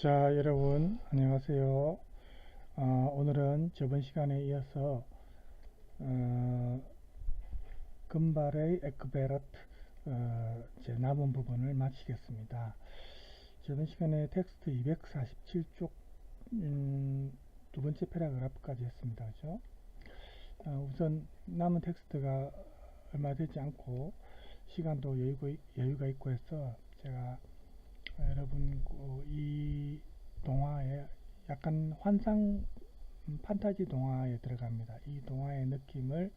자, 여러분 안녕하세요. 오늘은 저번 시간에 이어서 금발의 에크베르트 제 남은 부분을 마치겠습니다. 저번 시간에 텍스트 247쪽 두 번째 패러그래프까지 했습니다. 그죠? 우선 남은 텍스트가 얼마 되지 않고 시간도 여유가 있고 해서 제가 여러분 이 동화에 약간 환상 판타지 동화에 들어갑니다. 이 동화의 느낌을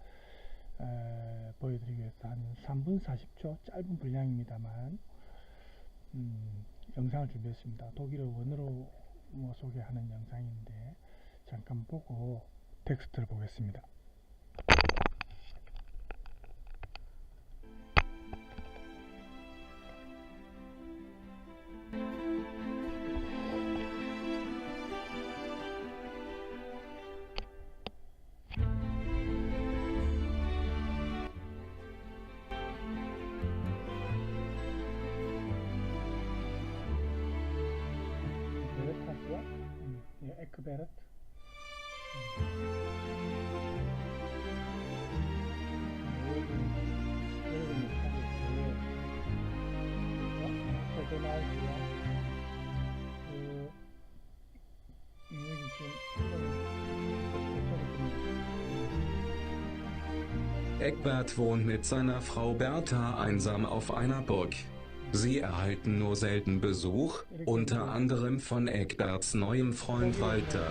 보여드리기 위해서 한 3분 40초 짧은 분량입니다만 영상을 준비했습니다. 독일어 원어로 소개하는 영상인데 잠깐 보고 텍스트를 보겠습니다. 에크베르트 Egbert wohnt mit seiner Frau Bertha einsam auf einer Burg. Sie erhalten nur selten Besuch, unter anderem von Egberts neuem Freund Walter.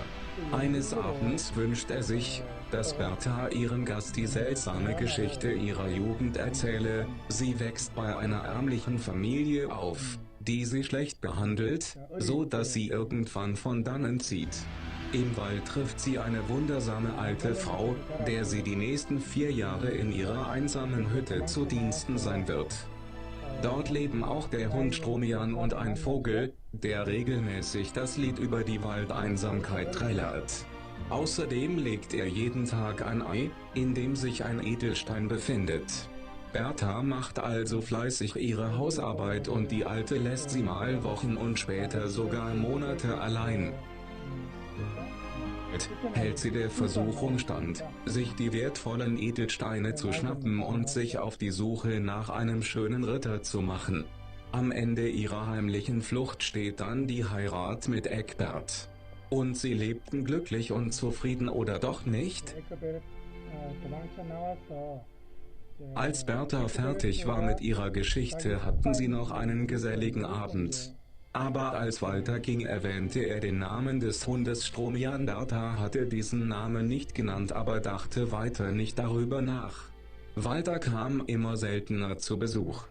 Eines Abends wünscht er sich, dass Bertha ihrem Gast die seltsame Geschichte ihrer Jugend erzähle. Sie wächst bei einer ärmlichen Familie auf, die sie schlecht behandelt, so dass sie irgendwann von dannen zieht. Im Wald trifft sie eine wundersame alte Frau, der sie die nächsten 4 Jahre in ihrer einsamen Hütte zu Diensten sein wird. Dort leben auch der Hund Stromian und ein Vogel, der regelmäßig das Lied über die Waldeinsamkeit trällert. Außerdem legt er jeden Tag ein Ei, in dem sich ein Edelstein befindet. Bertha macht also fleißig ihre Hausarbeit und die Alte lässt sie mal Wochen und später sogar Monate allein. Hält sie der Versuchung stand, sich die wertvollen Edelsteine zu schnappen und sich auf die Suche nach einem schönen Ritter zu machen. Am Ende ihrer heimlichen Flucht steht dann die Heirat mit Egbert. Und sie lebten glücklich und zufrieden oder doch nicht? Als Bertha fertig war mit ihrer Geschichte, hatten sie noch einen geselligen Abend. Aber als Walter ging, erwähnte er den Namen des Hundes Stromian. Bertha hatte diesen Namen nicht genannt, aber dachte weiter nicht darüber nach. Walter kam immer seltener zu Besuch.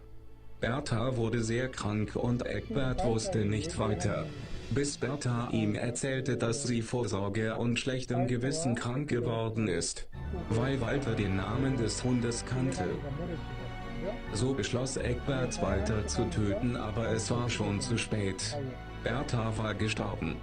Bertha wurde sehr krank und Egbert wusste nicht weiter. Bis Bertha ihm erzählte, dass sie vor Sorge und schlechtem Gewissen krank geworden ist, weil Walter den Namen des Hundes kannte. So beschloss Egbert, Walter zu töten, aber es war schon zu spät. Bertha war gestorben.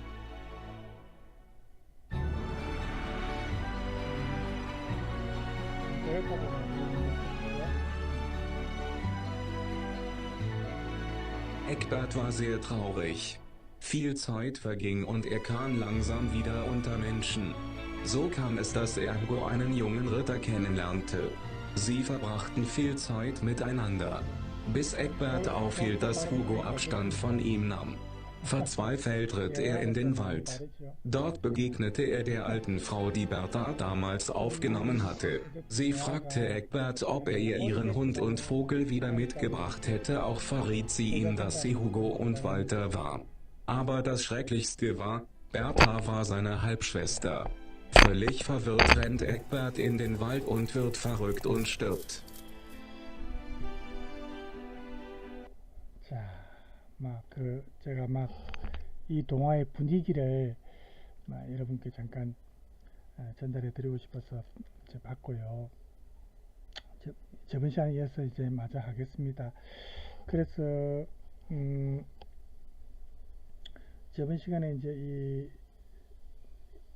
Egbert war sehr traurig. Viel Zeit verging und er kam langsam wieder unter Menschen. So kam es, dass er Hugo, einen jungen Ritter, kennenlernte. Sie verbrachten viel Zeit miteinander, bis Egbert auffiel, dass Hugo Abstand von ihm nahm. Verzweifelt ritt er in den Wald. Dort begegnete er der alten Frau, die Bertha damals aufgenommen hatte. Sie fragte Egbert, ob er ihr ihren Hund und Vogel wieder mitgebracht hätte, auch verriet sie ihm, dass sie Hugo und Walter war. Aber das Schrecklichste war, Bertha war seine Halbschwester. Völlig verwirrt rennt Egbert in den Wald und wird verrückt und stirbt. 자, 제가 이 동화의 분위기를 여러분께 잠깐 전달해 드리고 싶어서 봤고요. 저번 시간에 이어서 이제 마저 하겠습니다. 그래서 저번 시간에 이제 이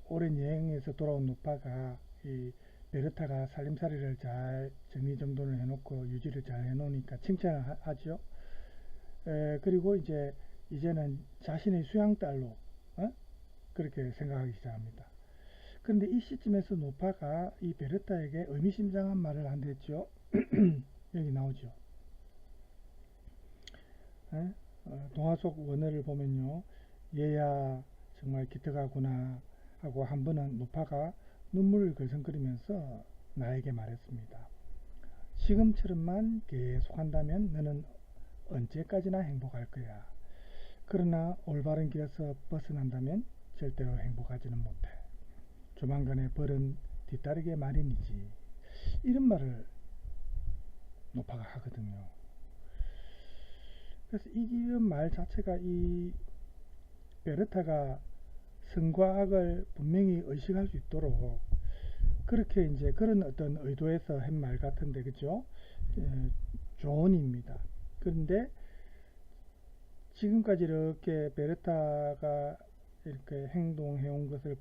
오랜 여행에서 돌아온 누파가 이 베르타가 살림살이를 잘 정리정돈을 해놓고 유지를 잘 해놓으니까 칭찬을 하죠. 그리고 이제 이제는 자신의 수양딸로 그렇게 생각하기 시작합니다. 그런데 이 시점에서 노파가 이 베르타에게 의미심장한 말을 한다 했죠. 여기 나오죠. 동화 속 원어를 보면요, 얘야 정말 기특하구나 하고 한 번은 노파가 눈물을 글썽거리면서 나에게 말했습니다. 지금처럼만 계속한다면 너는 언제까지나 행복할 거야. 그러나 올바른 길에서 벗어난다면 절대로 행복하지는 못해. 조만간의 벌은 뒤따르게 마련이지. 이런 말을 노파가 하거든요. 그래서 이런 말 자체가 이 베르타가 선과 악을 분명히 의식할 수 있도록 그렇게 이제 그런 어떤 의도에서 한 말 같은데, 그죠? 조언입니다. 그런데 지금까지 이렇게 베르타가 이렇게 행동해온 것을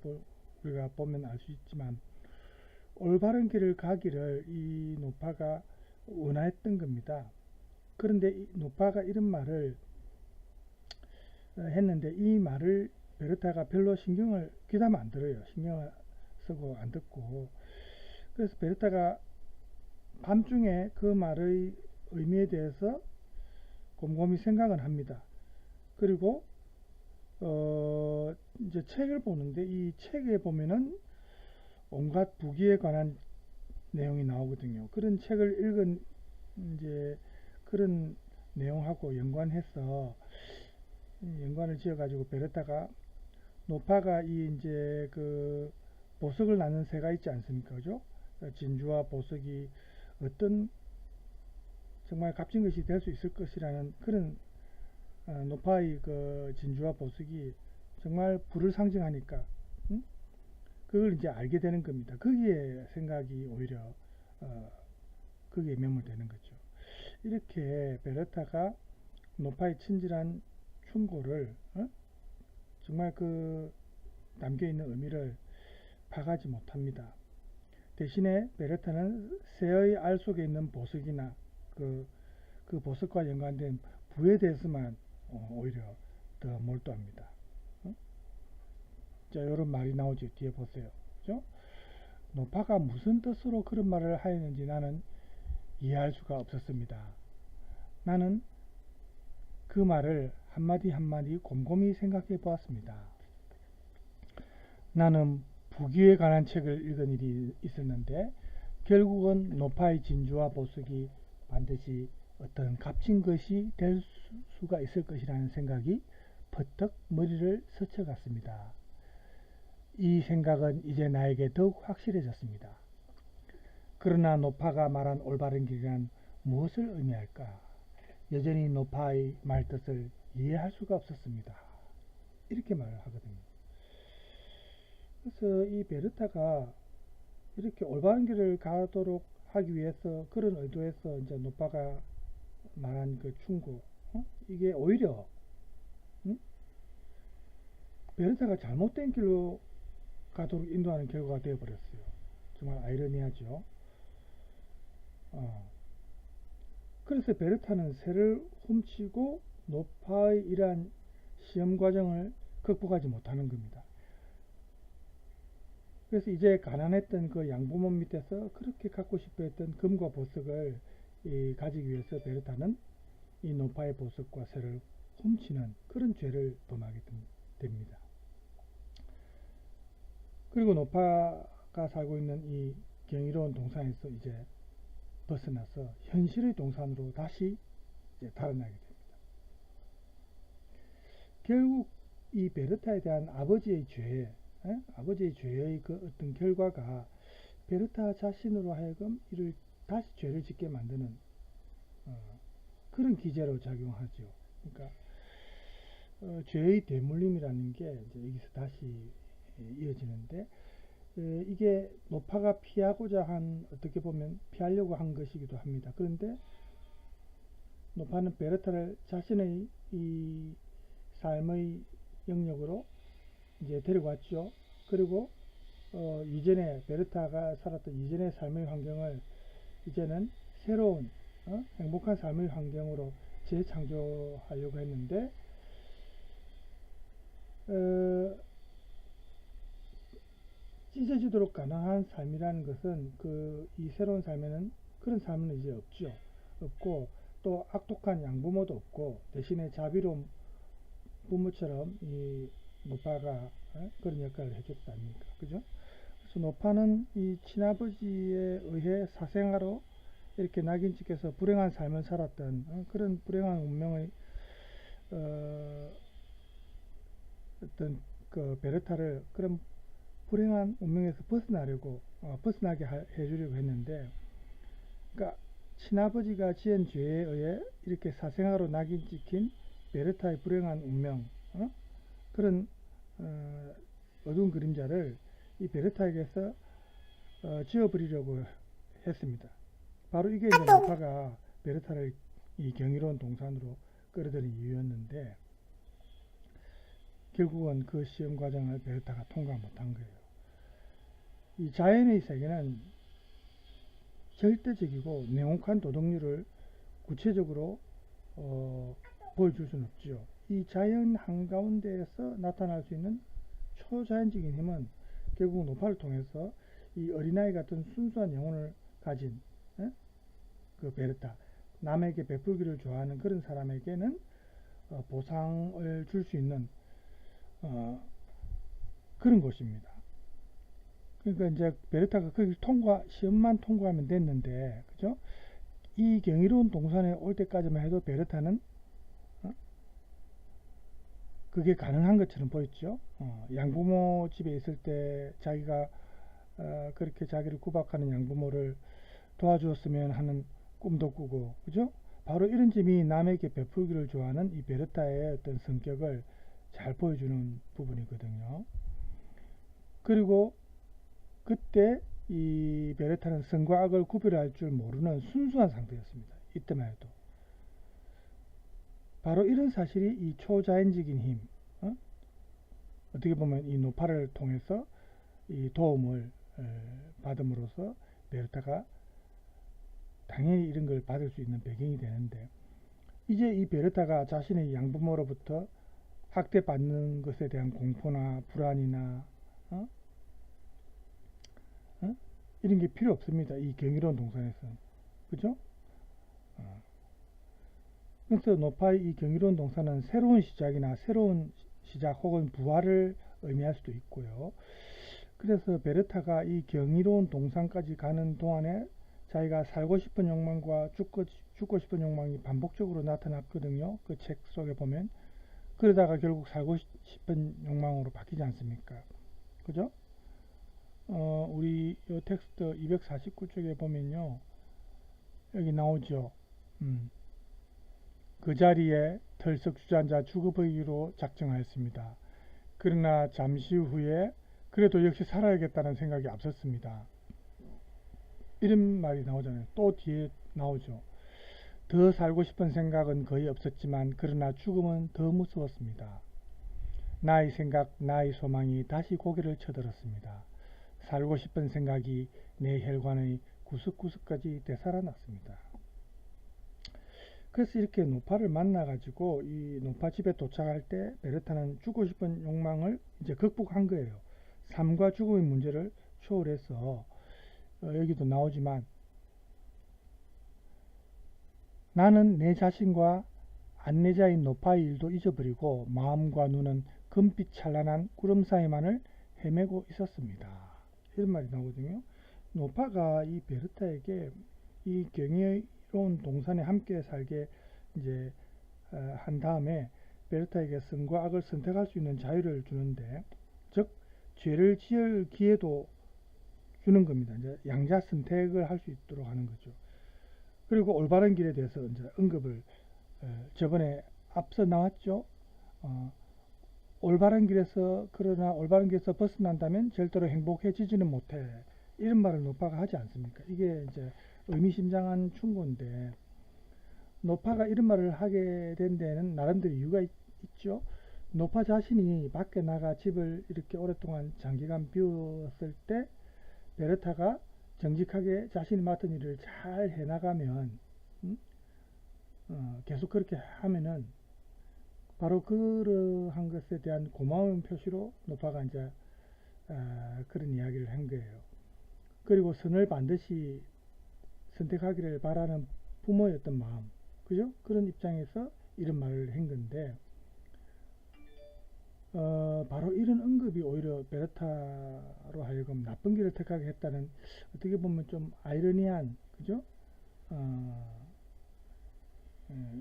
우리가 보면 알 수 있지만 올바른 길을 가기를 이 노파가 원하였던 겁니다. 그런데 이 노파가 이런 말을 했는데 이 말을 베르타가 별로 신경을 귀담아 안 들어요. 신경을 쓰고 안 듣고. 그래서 베르타가 밤중에 그 말의 의미에 대해서 곰곰이 생각을 합니다. 그리고 이제 책을 보는데 이 책에 보면은 온갖 부귀에 관한 내용이 나오거든요. 그런 책을 읽은 이제 그런 내용하고 연관해서 연관을 지어가지고 베르타가 노파가 이 이제 그 보석을 낳는 새가 있지 않습니까? 그죠? 진주와 보석이 어떤 정말 값진 것이 될 수 있을 것이라는 그런 노파의 그 진주와 보석이 정말 불을 상징하니까 그걸 이제 알게 되는 겁니다. 거기에 생각이 오히려 거기에 매몰되는 거죠. 이렇게 베르타가 노파의 친절한 충고를 정말 그 담겨있는 의미를 파가지 못합니다. 대신에 베르타는 새의 알 속에 있는 보석이나 그 보석과 연관된 부에 대해서만 오히려 더 몰두합니다. 자, 이런 말이 나오죠. 뒤에 보세요. 그죠? 노파가 무슨 뜻으로 그런 말을 하였는지 나는 이해할 수가 없었습니다. 나는 그 말을 한마디 한마디 곰곰이 생각해 보았습니다. 나는 부귀에 관한 책을 읽은 일이 있었는데 결국은 노파의 진주와 보석이 반드시 어떤 값진 것이 될 수가 있을 것이라는 생각이 퍼뜩 머리를 스쳐갔습니다. 이 생각은 이제 나에게 더욱 확실해졌습니다. 그러나 노파가 말한 올바른 길이란 무엇을 의미할까? 여전히 노파의 말뜻을 이해할 수가 없었습니다. 이렇게 말을 하거든요. 그래서 이 베르타가 이렇게 올바른 길을 가도록 하기 위해서 그런 의도에서 이제 노파가 말한 그 충고, 이게 오히려 베르타가 잘못된 길로 가도록 인도하는 결과가 되어버렸어요. 정말 아이러니하죠. 그래서 베르타는 새를 훔치고 노파의 이러한 시험 과정을 극복하지 못하는 겁니다. 그래서 이제 가난했던 그 양부모 밑에서 그렇게 갖고 싶어 했던 금과 보석을 가지기 위해서 베르타는 이 노파의 보석과 새를 훔치는 그런 죄를 범하게 됩니다. 그리고 노파가 살고 있는 이 경이로운 동산에서 이제 벗어나서 현실의 동산으로 다시 이제 달아나게 됩니다. 결국 이 베르타에 대한 아버지의 죄의 그 어떤 결과가 베르타 자신으로 하여금 이를 다시 죄를 짓게 만드는 그런 기제로 작용하죠. 그러니까 죄의 대물림이라는 게 이제 여기서 다시 이어지는데 이게 노파가 피하고자 한 어떻게 보면 피하려고 한 것이기도 합니다. 그런데 노파는 베르타를 자신의 이 삶의 영역으로 이제 데려왔죠. 그리고 이전에 베르타가 살았던 이전의 삶의 환경을 이제는 새로운 행복한 삶의 환경으로 재창조하려고 했는데 어, 찢어지도록 가능한 삶이라는 것은 이 새로운 삶에는 그런 삶은 이제 없고 또 악독한 양부모도 없고 대신에 자비로운 부모처럼 이 노파가 그런 역할을 해줬다 아닙니까? 그죠? 그래서 노파는 이 친아버지에 의해 사생아로 이렇게 낙인찍혀서 불행한 삶을 살았던 그런 불행한 운명의 어떤 그 베르타를 그런 불행한 운명에서 벗어나게 해주려고 했는데, 그러니까 친아버지가 지은 죄에 의해 이렇게 사생아로 낙인 찍힌 베르타의 불행한 운명, 그런 어두운 그림자를 이 베르타에게서 지워버리려고 했습니다. 바로 이게 이제 노파가 베르타를 이 경이로운 동산으로 끌어들인 이유였는데, 결국은 그 시험 과정을 베르타가 통과 못한 거예요. 이 자연의 세계는 절대적이고 냉혹한 도덕률을 구체적으로 보여줄 수는 없죠. 이 자연 한가운데에서 나타날 수 있는 초자연적인 힘은 결국 노파를 통해서 이 어린아이 같은 순수한 영혼을 가진 그 베르타, 남에게 베풀기를 좋아하는 그런 사람에게는 보상을 줄 수 있는 그런 곳입니다. 그러니까 이제 베르타가 거기 시험만 통과하면 됐는데, 그죠? 이 경이로운 동산에 올 때까지만 해도 베르타는 그게 가능한 것처럼 보였죠. 양부모 집에 있을 때 자기가 그렇게 자기를 구박하는 양부모를 도와주었으면 하는 꿈도 꾸고, 그죠? 바로 이런 점이 남에게 베풀기를 좋아하는 이 베르타의 어떤 성격을 잘 보여주는 부분이거든요. 그리고 그때 이 베르타는 선과 악을 구별할 줄 모르는 순수한 상태였습니다. 이때만 해도. 바로 이런 사실이 이 초자연적인 힘, 어떻게 보면 이 노파를 통해서 이 도움을 받음으로써 베르타가 당연히 이런 걸 받을 수 있는 배경이 되는데, 이제 이 베르타가 자신의 양부모로부터 학대받는 것에 대한 공포나 불안이나 이런 게 필요 없습니다. 이 경이로운 동산에서는. 그죠? 그래서 노파의 이 경이로운 동산은 새로운 시작이나 새로운 시작 혹은 부활을 의미할 수도 있고요. 그래서 베르타가 이 경이로운 동산까지 가는 동안에 자기가 살고 싶은 욕망과 죽고 싶은 욕망이 반복적으로 나타났거든요. 그 책 속에 보면. 그러다가 결국 살고 싶은 욕망으로 바뀌지 않습니까? 그죠? 우리 이 텍스트 249쪽에 보면요, 여기 나오죠. 그 자리에 털썩 주저앉아 죽어 보이기로 작정하였습니다. 그러나 잠시 후에 그래도 역시 살아야겠다는 생각이 앞섰습니다. 이런 말이 나오잖아요. 또 뒤에 나오죠. 더 살고 싶은 생각은 거의 없었지만 그러나 죽음은 더 무서웠습니다. 나의 생각, 나의 소망이 다시 고개를 쳐들었습니다. 살고 싶은 생각이 내 혈관의 구석구석까지 되살아났습니다. 그래서 이렇게 노파를 만나가지고 이 노파 집에 도착할 때 베르타는 죽고 싶은 욕망을 이제 극복한 거예요. 삶과 죽음의 문제를 초월해서 여기도 나오지만, 나는 내 자신과 안내자인 노파의 일도 잊어버리고 마음과 눈은 금빛 찬란한 구름 사이만을 헤매고 있었습니다. 이런 말이 나오거든요. 노파가 이 베르타에게 이 경이로운 동산에 함께 살게 이제 한 다음에 베르타에게 선과 악을 선택할 수 있는 자유를 주는데, 즉 죄를 지을 기회도 주는 겁니다. 이제 양자 선택을 할 수 있도록 하는 거죠. 그리고 올바른 길에 대해서 이제 언급을 저번에 앞서 나왔죠. 그러나 올바른 길에서 벗어난다면 절대로 행복해지지는 못해. 이런 말을 노파가 하지 않습니까? 이게 이제 의미심장한 충고인데, 노파가 이런 말을 하게 된 데는 나름대로 이유가 있죠. 노파 자신이 밖에 나가 집을 이렇게 오랫동안 장기간 비웠을 때 베르타가 정직하게 자신이 맡은 일을 잘 해나가면, 계속 그렇게 하면은 바로 그러한 것에 대한 고마움 표시로 노파가 이제 그런 이야기를 한 거예요. 그리고 선을 반드시 선택하기를 바라는 부모의 어떤 마음, 그죠? 그런 입장에서 이런 말을 한 건데, 바로 이런 언급이 오히려 베르타로 하여금 나쁜 길을 택하게 했다는, 어떻게 보면 좀 아이러니한, 그죠?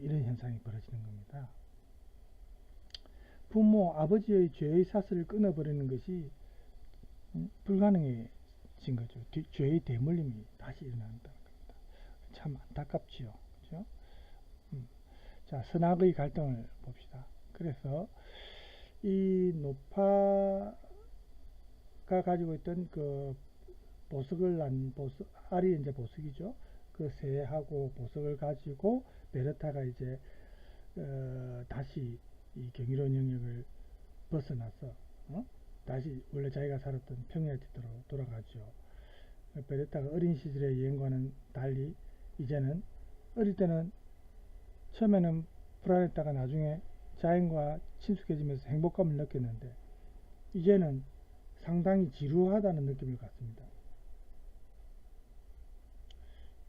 이런 현상이 벌어지는 겁니다. 부모, 아버지의 죄의 사슬을 끊어버리는 것이 불가능해진 거죠. 죄의 대물림이 다시 일어난다는 겁니다. 참 안타깝지요. 그죠? 자, 선악의 갈등을 봅시다. 그래서 이 노파가 가지고 있던 그 보석을 알이 이제 보석이죠. 그 새하고 보석을 가지고 베르타가 이제 다시 이 경이로운 영역을 벗어나서 다시 원래 자기가 살았던 평야의 지도로 돌아가죠. 베르타가 어린 시절의 여행과는 달리 이제는 어릴 때는 처음에는 불안했다가 나중에 자연과 친숙해지면서 행복감을 느꼈는데 이제는 상당히 지루하다는 느낌을 갖습니다.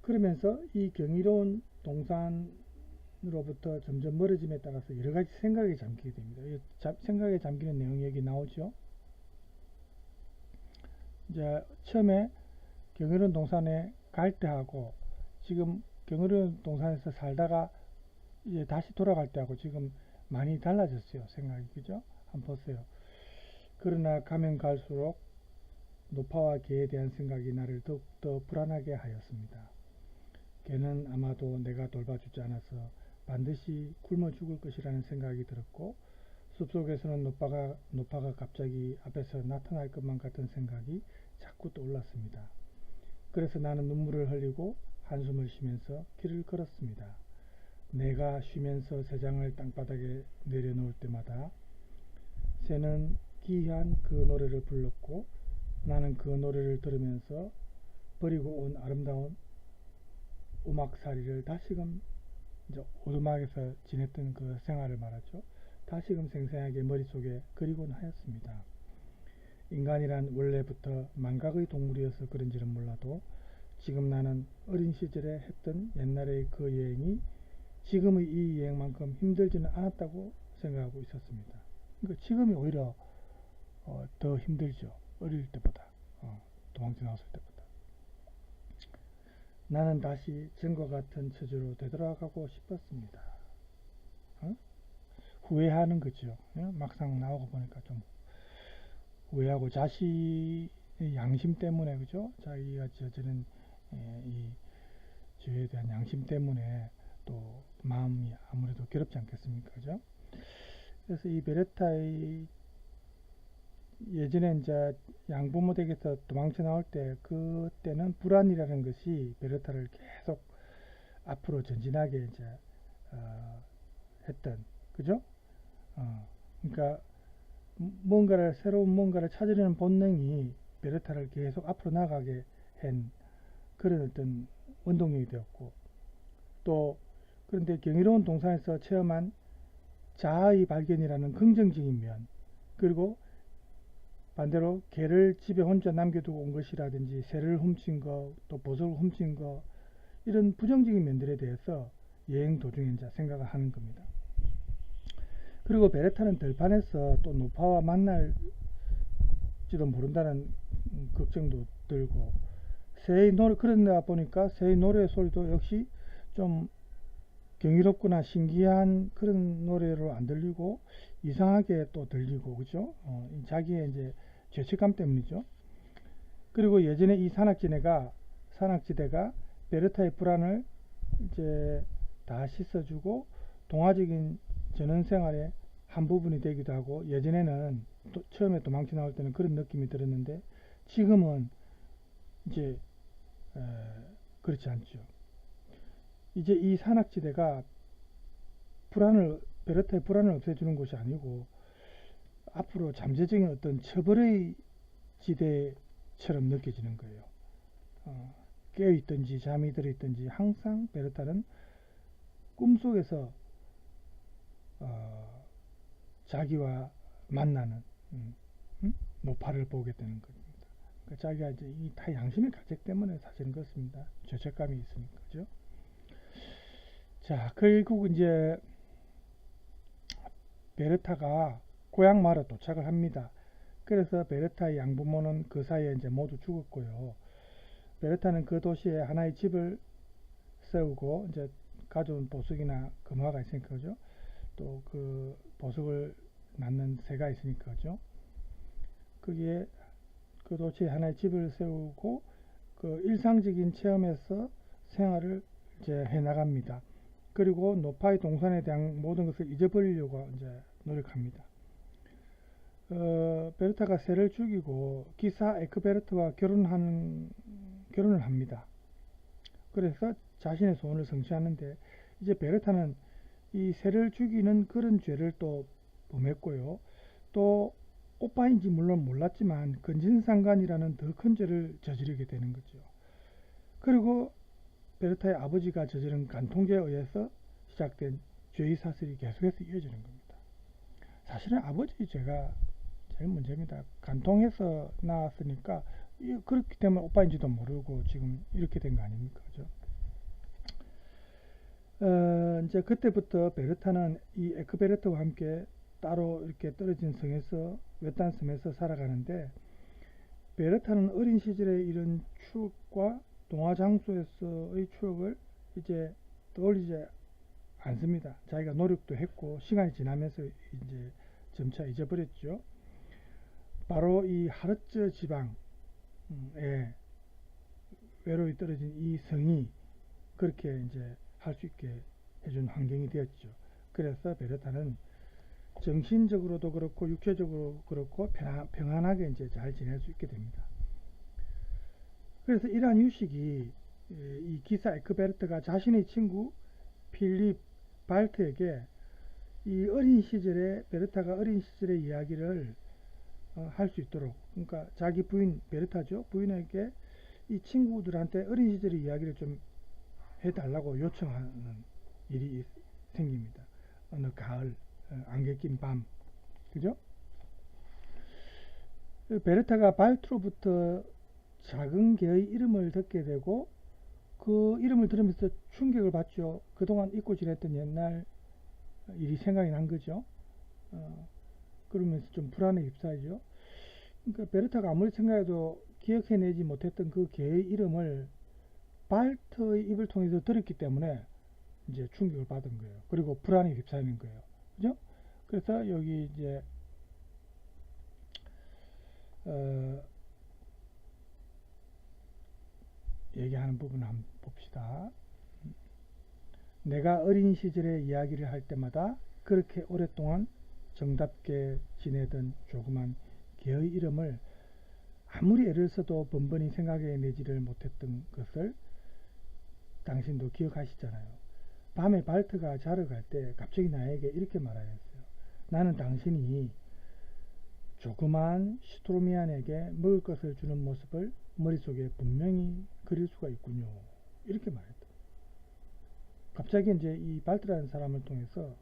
그러면서 이 경이로운 동산으로부터 점점 멀어짐에 따라서 여러 가지 생각에 잠기게 됩니다. 생각에 잠기는 내용이 여기 나오죠. 이제 처음에 경이로운 동산에 갈 때하고 지금 경이로운 동산에서 살다가 이제 다시 돌아갈 때하고 지금 많이 달라졌어요. 생각이. 그죠? 한번 보세요. 그러나 가면 갈수록 노파와 개에 대한 생각이 나를 더욱더 불안하게 하였습니다. 개는 아마도 내가 돌봐주지 않아서 반드시 굶어 죽을 것이라는 생각이 들었고 숲속에서는 노파가 갑자기 앞에서 나타날 것만 같은 생각이 자꾸 떠올랐습니다. 그래서 나는 눈물을 흘리고 한숨을 쉬면서 길을 걸었습니다. 내가 쉬면서 새장을 땅바닥에 내려놓을 때마다 새는 기이한 그 노래를 불렀고 나는 그 노래를 들으면서 버리고 온 아름다운 오막살이를 다시금 이제 오두막에서 지냈던 그 생활을 말하죠. 다시금 생생하게 머릿속에 그리곤 하였습니다. 인간이란 원래부터 망각의 동물이어서 그런지는 몰라도 지금 나는 어린 시절에 했던 옛날의 그 여행이 지금의 이 여행만큼 힘들지는 않았다고 생각하고 있었습니다. 그러니까 지금이 오히려 더 힘들죠. 어릴 때보다 도망쳐 나왔을 때보다. 나는 다시 전과 같은 처지로 되돌아가고 싶었습니다. 후회하는 거죠. 막상 나오고 보니까 좀 후회하고 자신의 양심 때문에, 그죠? 자기가 저지른 이 죄에 대한 양심 때문에 또 마음이 아무래도 괴롭지 않겠습니까? 그죠? 그래서 이 베르타의 예전에 이제 양부모 댁에서 도망쳐 나올 때 그때는 불안이라는 것이 베르타를 계속 앞으로 전진하게 이제 했던, 그죠? 그러니까 새로운 뭔가를 찾으려는 본능이 베르타를 계속 앞으로 나가게 한 그런 어떤 원동력이 되었고, 또 그런데 경이로운 동산에서 체험한 자아의 발견이라는 긍정적인 면, 그리고 반대로 개를 집에 혼자 남겨두고 온 것이라든지 새를 훔친 거, 또 보석을 훔친 거, 이런 부정적인 면들에 대해서 여행 도중에 이제 생각을 하는 겁니다. 그리고 베르타는 들판에서 또 노파와 만날지도 모른다는 걱정도 들고, 새의 노래, 그러다 보니까 새의 노래 소리도 역시 좀 경이롭거나 신기한 그런 노래로 안 들리고 이상하게 또 들리고, 그죠? 자기의 이제 죄책감 때문이죠. 그리고 예전에 이 산악지대가 베르타의 불안을 이제 다 씻어주고 동화적인 전원생활의 한 부분이 되기도 하고, 예전에는 처음에 도망쳐 나올 때는 그런 느낌이 들었는데 지금은 이제 그렇지 않죠. 이제 이 산악지대가 베르타의 불안을 없애주는 것이 아니고 앞으로 잠재적인 어떤 처벌의 지대처럼 느껴지는 거예요. 깨어있든지 잠이 들어있든지 항상 베르타는 꿈속에서 자기와 만나는 노파를 보게 되는 겁니다. 그러니까 자기가 이제 이 다 양심의 가책 때문에 사실은 그렇습니다. 죄책감이 있으니까, 그죠? 자, 결국 이제 베르타가 고향 마을에 도착을 합니다. 그래서 베르타의 양부모는 그 사이에 이제 모두 죽었고요. 베르타는 그 도시에 하나의 집을 세우고 이제 가져온 보석이나 금화가 있으니까, 그죠? 또 그 보석을 낳는 새가 있으니까, 그죠? 그게 그 도시에 하나의 집을 세우고 그 일상적인 체험에서 생활을 이제 해 나갑니다. 그리고 노파의 동산에 대한 모든 것을 잊어버리려고 이제 노력합니다. 베르타가 새를 죽이고 기사 에크베르트와 결혼을 합니다. 그래서 자신의 소원을 성취하는데, 이제 베르타는 이 새를 죽이는 그런 죄를 또 범했고요. 또 오빠인지 물론 몰랐지만 근진상간이라는 더 큰 죄를 저지르게 되는 거죠. 그리고 베르타의 아버지가 저지른 간통죄에 의해서 시작된 죄의 사슬이 계속해서 이어지는 겁니다. 사실은 아버지 죄가 제일 문제입니다. 간통해서 나왔으니까 그렇기 때문에 오빠인지도 모르고 지금 이렇게 된 거 아닙니까? 그죠? 이제 그때부터 베르타는 이 에크베르트와 함께 따로 이렇게 떨어진 성에서 외딴 섬에서 살아가는데, 베르타는 어린 시절의 이런 추억과 동화 장소에서의 추억을 이제 떠올리지 않습니다. 자기가 노력도 했고 시간이 지나면서 이제 점차 잊어버렸죠. 바로 이 하르츠 지방에 외로이 떨어진 이 성이 그렇게 이제 할 수 있게 해준 환경이 되었죠. 그래서 베르타는 정신적으로도 그렇고 육체적으로 그렇고 평안하게 이제 잘 지낼 수 있게 됩니다. 그래서 이러한 유식이 이 기사 에크베르트가 자신의 친구 필립 발트에게 이 어린 시절에 베르타가 어린 시절의 이야기를 할 수 있도록, 그러니까 자기 부인 베르타죠, 부인에게 이 친구들한테 어린 시절의 이야기를 좀 해달라고 요청하는 일이 생깁니다. 어느 가을 안개 낀 밤, 그죠? 베르타가 발트로부터 작은 개의 이름을 듣게 되고 그 이름을 들으면서 충격을 받죠. 그동안 잊고 지냈던 옛날 일이 생각이 난 거죠. 그러면서 좀 불안에 휩싸이죠. 그러니까 베르타가 아무리 생각해도 기억해내지 못했던 그 개의 이름을 발트의 입을 통해서 들었기 때문에 이제 충격을 받은 거예요. 그리고 불안에 휩싸이는 거예요. 그죠? 그래서 여기 이제 얘기하는 부분을 한번 봅시다. 내가 어린 시절의 이야기를 할 때마다 그렇게 오랫동안 정답게 지내던 조그만 개의 이름을 아무리 애를 써도 번번이 생각해내지를 못했던 것을 당신도 기억하시잖아요. 밤에 발트가 자러 갈 때 갑자기 나에게 이렇게 말하였어요. 나는 당신이 조그만 시트로미안에게 먹을 것을 주는 모습을 머릿속에 분명히 그릴 수가 있군요. 이렇게 말했다. 갑자기 이제 이 발트라는 사람을 통해서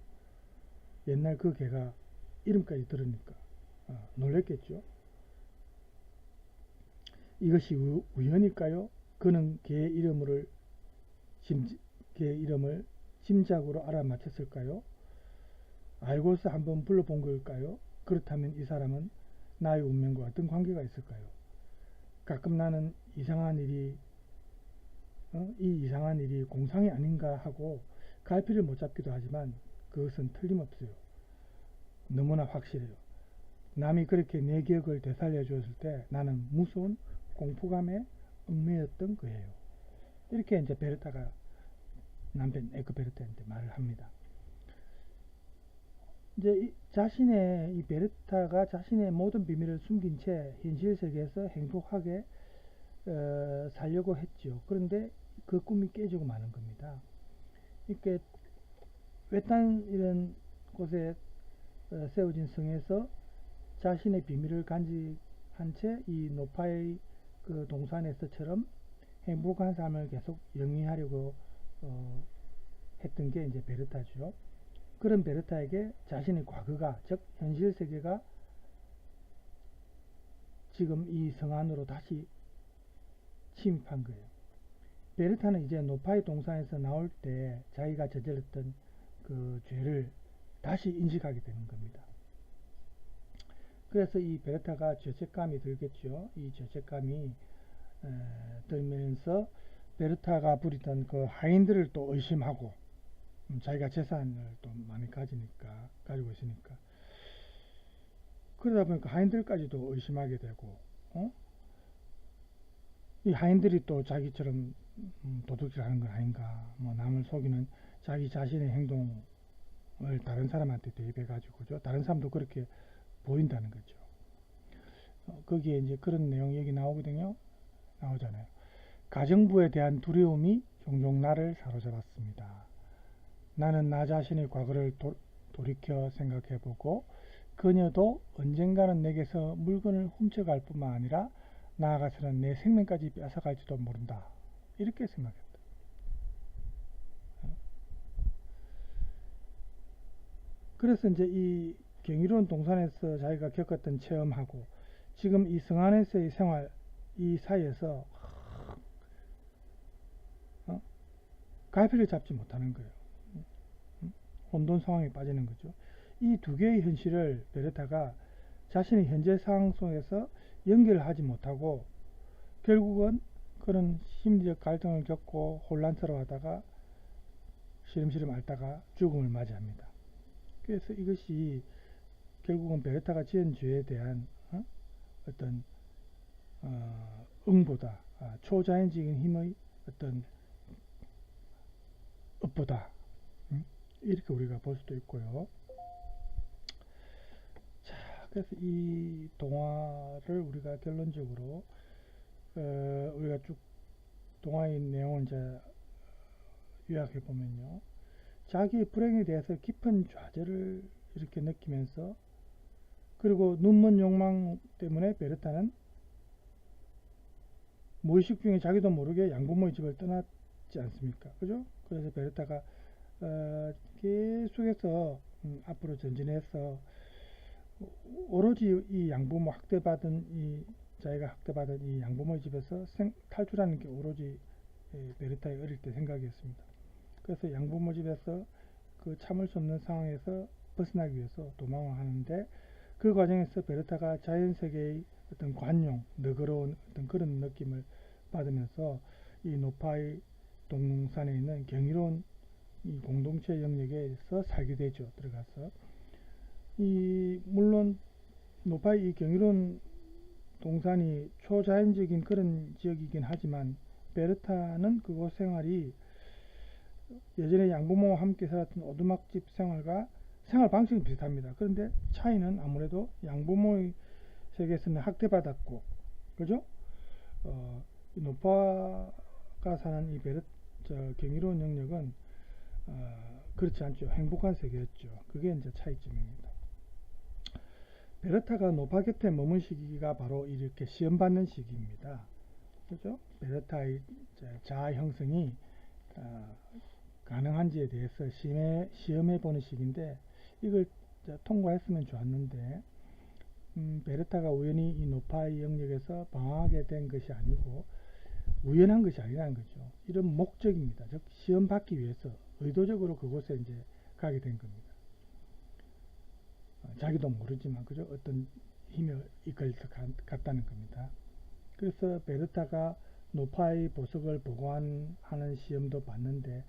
옛날 그 개가 이름까지 들으니까 놀랬겠죠. 이것이 우연일까요? 그는 개의 이름을 짐작으로 알아맞혔을까요? 알고서 한번 불러본 걸까요? 그렇다면 이 사람은 나의 운명과 어떤 관계가 있을까요? 가끔 나는 이 이상한 일이 공상이 아닌가 하고 갈피를 못 잡기도 하지만 그것은 틀림없어요. 너무나 확실해요. 남이 그렇게 내 기억을 되살려 주었을 때 나는 무서운 공포감에 얽매였던 거예요. 이렇게 이제 베르타가 남편 에크베르트한테 말을 합니다. 이제 이 베르타가 자신의 모든 비밀을 숨긴 채 현실 세계에서 행복하게 살려고 했죠. 그런데 그 꿈이 깨지고 마는 겁니다. 이렇게 외딴 이런 곳에 세워진 성에서 자신의 비밀을 간직한 채 이 노파의 그 동산에서처럼 행복한 삶을 계속 영위하려고 했던 게 이제 베르타죠. 그런 베르타에게 자신의 과거가, 즉 현실 세계가 지금 이 성 안으로 다시 침입한 거예요. 베르타는 이제 노파의 동산에서 나올 때 자기가 저질렀던 그 죄를 다시 인식하게 되는 겁니다. 그래서 이 베르타가 죄책감이 들겠죠. 이 죄책감이 들면서 베르타가 부리던 그 하인들을 또 의심하고, 자기가 재산을 또 많이 가지고 있으니까, 그러다 보니까 하인들까지도 의심하게 되고, 이 하인들이 또 자기처럼 도둑질하는 건 아닌가, 뭐 남을 속이는 자기 자신의 행동을 다른 사람한테 대입해 가지고죠, 다른 사람도 그렇게 보인다는 거죠. 거기에 이제 그런 내용 얘기 나오잖아요. 가정부에 대한 두려움이 종종 나를 사로잡았습니다. 나는 나 자신의 과거를 돌이켜 생각해보고 그녀도 언젠가는 내게서 물건을 훔쳐갈 뿐만 아니라 나아가서는 내 생명까지 뺏어갈지도 모른다, 이렇게 생각했다. 그래서 이제 이 경이로운 동산에서 자기가 겪었던 체험하고 지금 이 성 안에서의 생활, 이 사이에서 갈피를 잡지 못하는 거예요. 혼돈 상황에 빠지는 거죠. 이 두 개의 현실을 베르타가 자신의 현재 상황 속에서 연결하지 못하고 결국은 그런 심리적 갈등을 겪고 혼란스러워하다가 시름시름 앓다가 죽음을 맞이합니다. 그래서 이것이 결국은 베르타가 지은 죄에 대한 어떤 응보다, 초자연적인 힘의 어떤 업보다, 이렇게 우리가 볼 수도 있고요. 자, 그래서 이 동화를 우리가 결론적으로 우리가 쭉 동화의 내용을 이제 요약해 보면요, 자기의 불행에 대해서 깊은 좌절을 이렇게 느끼면서, 그리고 눈먼 욕망 때문에 베르타는 무의식 중에 자기도 모르게 양부모의 집을 떠났지 않습니까? 그죠? 그래서 베르타가 계속해서 앞으로 전진해서 오로지 이 양부모 학대받은 자기가 학대받은 이 양부모의 집에서 탈출하는 게 오로지 베르타의 어릴 때 생각이었습니다. 그래서 양부모 집에서 그 참을 수 없는 상황에서 벗어나기 위해서 도망을 하는데, 그 과정에서 베르타가 자연세계의 어떤 관용, 너그러운 어떤 그런 느낌을 받으면서 이 노파의 동산에 있는 경이로운 이 공동체 영역에서 살게 되죠. 들어가서 물론 노파의 이 경이로운 동산이 초자연적인 그런 지역이긴 하지만 베르타는 그곳 생활이 예전에 양부모와 함께 살았던 오두막집 생활과 생활 방식은 비슷합니다. 그런데 차이는 아무래도 양부모의 세계에서는 학대받았고, 그죠? 노파가 사는 이 경이로운 영역은 그렇지 않죠. 행복한 세계였죠. 그게 이제 차이점입니다. 베르타가 노파 곁에 머문 시기가 바로 이렇게 시험받는 시기입니다. 그죠? 베르타의 자아 형성이 가능한지에 대해서 시험해 보는 시기인데, 이걸 통과했으면 좋았는데, 베르타가 우연히 이 노파의 영역에서 방황하게 된 것이 아니고 우연한 것이 아니라는 거죠. 이런 목적입니다. 즉 시험 받기 위해서 의도적으로 그곳에 이제 가게 된 겁니다. 자기도 모르지만, 그죠? 어떤 힘에 이끌려서 갔다는 겁니다. 그래서 베르타가 노파의 보석을 보관하는 시험도 봤는데,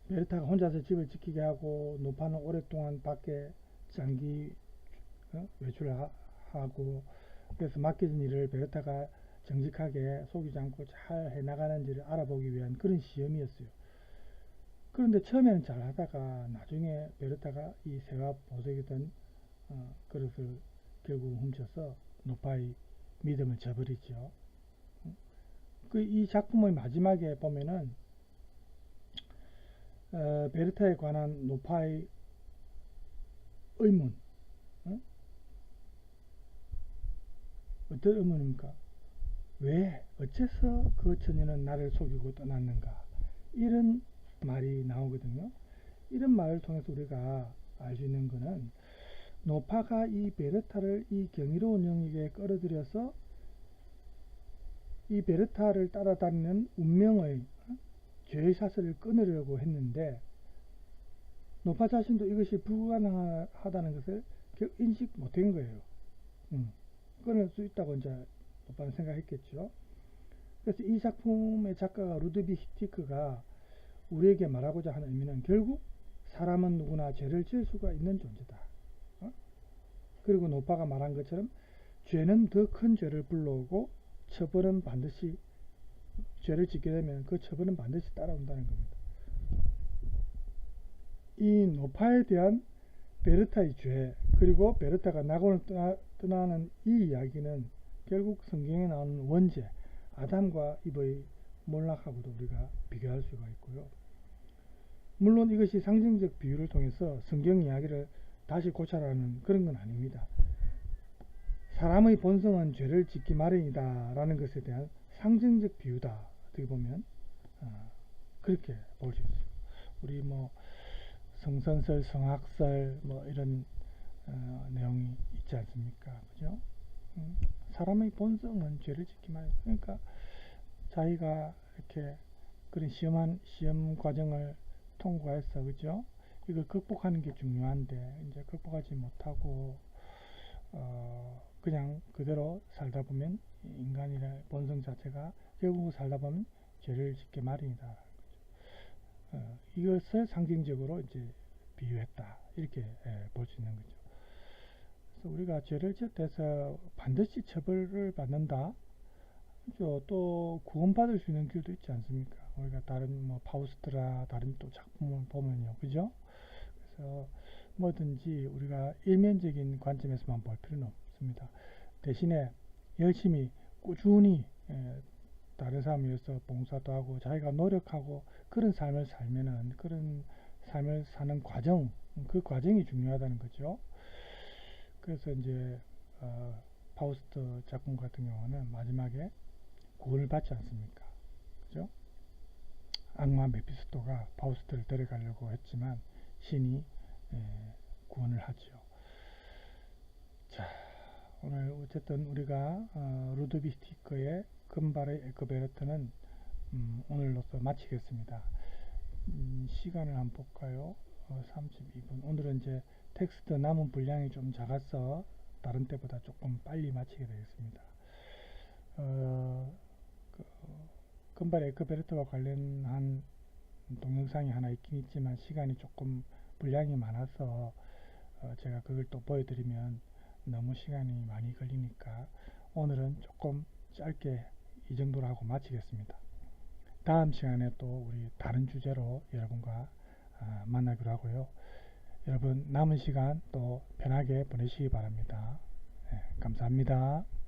베르타가 혼자서 집을 지키게 하고 노파는 오랫동안 밖에 장기 외출하고, 그래서 맡겨진 일을 베르타가 정직하게 속이지 않고 잘 해나가는지를 알아보기 위한 그런 시험이었어요. 그런데 처음에는 잘 하다가 나중에 베르타가 이 새가 보석이던 그릇을 결국 훔쳐서 노파의 믿음을 저버리죠. 이 작품의 마지막에 보면은 베르타에 관한 노파의 의문, 어떤 의문입니까? 왜, 어째서 그 처녀는 나를 속이고 떠났는가? 이런 말이 나오거든요. 이런 말을 통해서 우리가 알 수 있는 것은 노파가 이 베르타를 이 경이로운 영역에 끌어들여서 이 베르타를 따라다니는 운명의 죄의 사슬을 끊으려고 했는데 노파 자신도 이것이 불가능하다는 것을 인식 못한 거예요. 끊을 수 있다고 이제 노파는 생각했겠죠. 그래서 이 작품의 작가가 루드비히 히티크가 우리에게 말하고자 하는 의미는 결국 사람은 누구나 죄를 지을 수가 있는 존재다. 그리고 노파가 말한 것처럼 죄는 더 큰 죄를 불러오고 처벌은 반드시 죄를 짓게 되면 그 처벌은 반드시 따라온다는 겁니다. 이 노파에 대한 베르타의 죄 그리고 베르타가 낙원을 떠나는 이 이야기는 결국 성경에 나오는 원죄 아담과 이브의 몰락하고도 우리가 비교할 수가 있고요. 물론 이것이 상징적 비유를 통해서 성경 이야기를 다시 고찰하는 그런 건 아닙니다. 사람의 본성은 죄를 짓기 마련이다 라는 것에 대한 상징적 비유다. 어떻게 보면 그렇게 볼 수 있어요. 우리 뭐 성선설, 성학설 뭐 이런 내용이 있지 않습니까? 그죠? 사람의 본성은 죄를 짓기 마련. 그러니까 자기가 이렇게 그런 시험 과정을 통과해서 그죠? 이걸 극복하는 게 중요한데 이제 극복하지 못하고 그냥 그대로 살다 보면 인간이란 본성 자체가 결국 살다 보면 죄를 짓게 마련이다. 이것을 상징적으로 이제 비유했다. 이렇게 볼 수 있는 거죠. 그래서 우리가 죄를 지었대서 반드시 처벌을 받는다. 그죠? 또 구원받을 수 있는 길도 있지 않습니까? 우리가 다른 뭐 파우스트라 다른 또 작품을 보면요. 그죠? 그래서 뭐든지 우리가 일면적인 관점에서만 볼 필요는 없습니다. 대신에 열심히 꾸준히 다른 사람을 위해서 봉사도 하고 자기가 노력하고 그런 삶을 살면은 그런 삶을 사는 과정 그 과정이 중요하다는 거죠. 그래서 이제 파우스트 작품 같은 경우는 마지막에 구원을 받지 않습니까? 그죠? 악마 메피스토가 파우스트를 데려가려고 했지만 신이 구원을 하죠. 자, 오늘 어쨌든 우리가 루드비히 히티크의 금발의 에크베르트는 오늘로서 마치겠습니다. 시간을 한번 볼까요? 32분. 오늘은 이제 텍스트 남은 분량이 좀 작아서 다른 때보다 조금 빨리 마치게 되겠습니다. 금발의 에크베르트와 관련한 동영상이 하나 있긴 있지만 시간이 조금 분량이 많아서 제가 그걸 또 보여드리면 너무 시간이 많이 걸리니까 오늘은 조금 짧게 이 정도로 하고 마치겠습니다. 다음 시간에 또 우리 다른 주제로 여러분과 만나기로 하고요. 여러분 남은 시간 또 편하게 보내시기 바랍니다. 네, 감사합니다.